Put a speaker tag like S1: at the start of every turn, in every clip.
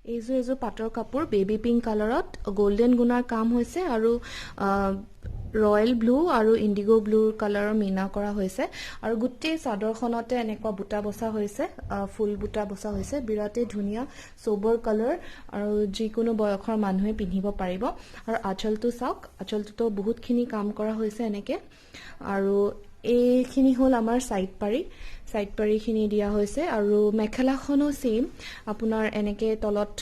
S1: এইযোৰ এযোৰ পাটৰ কাপোৰ বেবী পিংক কালাৰত গোল্ডেন গুণাৰ কাম হৈছে আৰু ৰয়েল ব্লু আৰু ইণ্ডিগো ব্লু কালাৰৰ মিনা কৰা হৈছে আৰু গোটেই চাদৰখনতে এনেকুৱা বুটা বসা হৈছে ফুল বুটা বসা হৈছে বিৰাটেই ধুনীয়া সোবৰ কালাৰ আৰু যিকোনো বয়সৰ মানুহে পিন্ধিব পাৰিব আৰু আঁচলটো চাওক আঁচলটোতো বহুতখিনি কাম কৰা হৈছে এনেকে আৰু এইখিনি হল আমাৰ সাইড পাৰি খিনি দিয়া হৈছে আৰু মেখেলাখনো সেম আপোনাৰ এনেকে তলত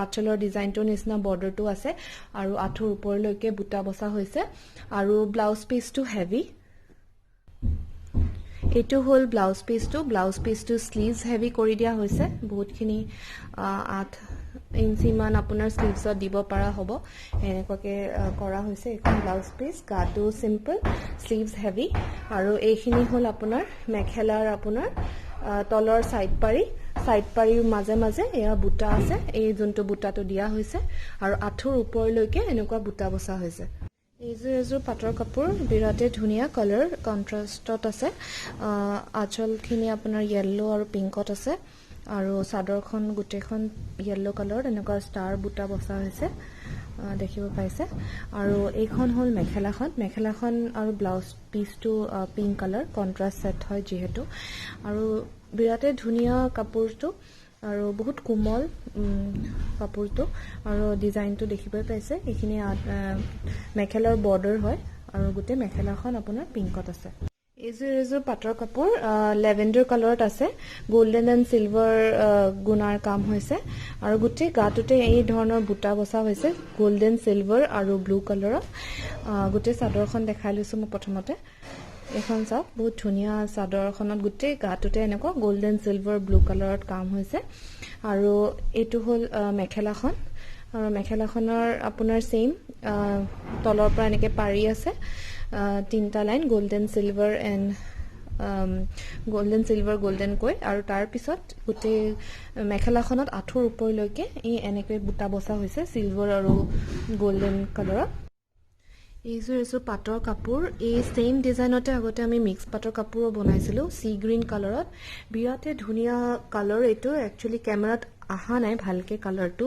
S1: আঁচলৰ ডিজাইনটো নিচিনা বৰ্ডাৰটো আছে আৰু আঁঠুৰ ওপৰলৈকে বুটা বসা হৈছে আৰু ব্লাউজ পিসটো হেভি এটো হল ব্লাউজ পিসটো স্লিভস হেভি কৰি দিয়া হৈছে বহুতখিনি 8 ইঞ্চি মান আপোনাৰ স্লিভছত দিব পৰা হ'ব এনেকুৱাকে কৰা হৈছে এখন ব্লাউজ পিস গাটো সিম্পল স্লিভস হেভি আৰু এইখিনি হল আপোনাৰ মেখেলাৰ আপোনাৰ তলৰ সাইড পাৰিৰ মাজে মাজে এয়া বুটা আছে এই যোনটো বুটাটো দিয়া হৈছে আৰু আঁঠুৰ ওপৰলৈকে এনেকুৱা বুটা বসা হৈছে এইযোৰ পাটৰ কাপোৰ বিৰাটে ধুনীয়া কালাৰ কন্ট্ৰাস্টত আছে আঁচলখিনি আপোনাৰ ইয়েলো আৰু পিংকত আছে আৰু চাদৰখন গুটেখন ইয়েলো কালাৰ এনেকুৱা ষ্টাৰ বুটা বসা হৈছে দেখিব পাইছে আৰু এইখন হল মেখেলাখন আৰু ব্লাউজ পিসটো পিংক কালাৰ কন্ট্ৰাস্ট সেট হয় যেহেতু আৰু বিৰাটে ধুনীয়া কাপোৰটো আৰু বহুত কোমল কাপোৰটো আৰু ডিজাইনটো দেখিবই পাইছে এইখিনি মেখেলাৰ বৰ্ডাৰ হয় আৰু গুটে মেখেলাখন আপোনাৰ পিংকত আছে এইযোৰ পাটৰ কাপোৰ লেভেণ্ডাৰ কালাৰত আছে গোল্ডেন এণ্ড সিলভাৰ গুণাৰ কাম হৈছে আৰু গুটে গাটোতে এই ধৰণৰ বুটা বসা হৈছে গোল্ডেন সিলভাৰ আৰু ব্লু কালাৰত গুটে চাদৰখন দেখাই লৈছো মই প্ৰথমতে এখন চাওক বহুত ধুনীয়া চাদৰখনত গুটে গাটোতে এনেকুৱা গোল্ডেন সিলভাৰ ব্লু কালাৰত কাম হৈছে আৰু এটো হল মেখেলাখন আৰু মেখেলাখনৰ আপোনাৰ সেম তলৰ পৰা এনেকে পাৰি আছে তিনটা লাইন গোল্ডেন সিলভাৰ গোল্ডেন কৈ আৰু তাৰ পিছত গুটে মেখেলাখনত আঁঠুৰ ওপৰলৈকে এই এনেকৈ বুটা বসা হৈছে সিলভাৰ আৰু গোল্ডেন কালাৰত এইযোৰ পাটৰ কাপোৰ এই সেম ডিজাইনতে আগতে আমি মিক্স পাটৰ কাপোৰো বনাইছিলো সি গ্ৰীন কালাৰত বিৰাটে ধুনীয়া কালাৰ এটো একচুয়ালি ক্যামেৰাত আহা নাই ভালকে কালাৰটো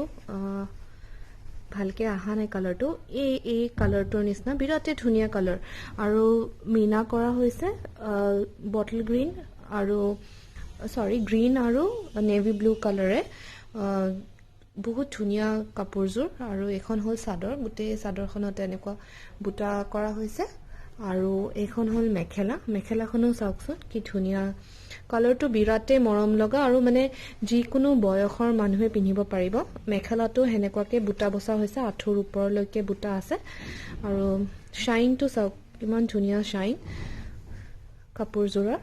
S1: এই কালাৰটোৰ নিচিনা বিৰাটে ধুনীয়া কালাৰ আৰু মিনা কৰা হৈছে বটল গ্ৰীন আৰু গ্ৰীন আৰু নেভি ব্লু কালাৰে বহুত ধুনীয়া কাপোৰযোৰ আৰু এখন হল চাদৰ গোটেই চাদৰখনতে এনেকুৱা বুটা কৰা হৈছে আৰু এখন হল মেখেলাখনো চাওকচোন কি ধুনীয়া কালাৰটো বিৰাটে মৰম লগা আৰু মানে যিকোনো বয়সৰ মানুহে পিন্ধিব পাৰিব মেখেলাটো হেনেকুৱাকে বুটা বসা হৈছে আঁঠুৰ ওপৰলৈকে বুটা আছে আৰু শাইনটো চাওক কিমান ধুনীয়া শাইন কাপোৰযোৰৰ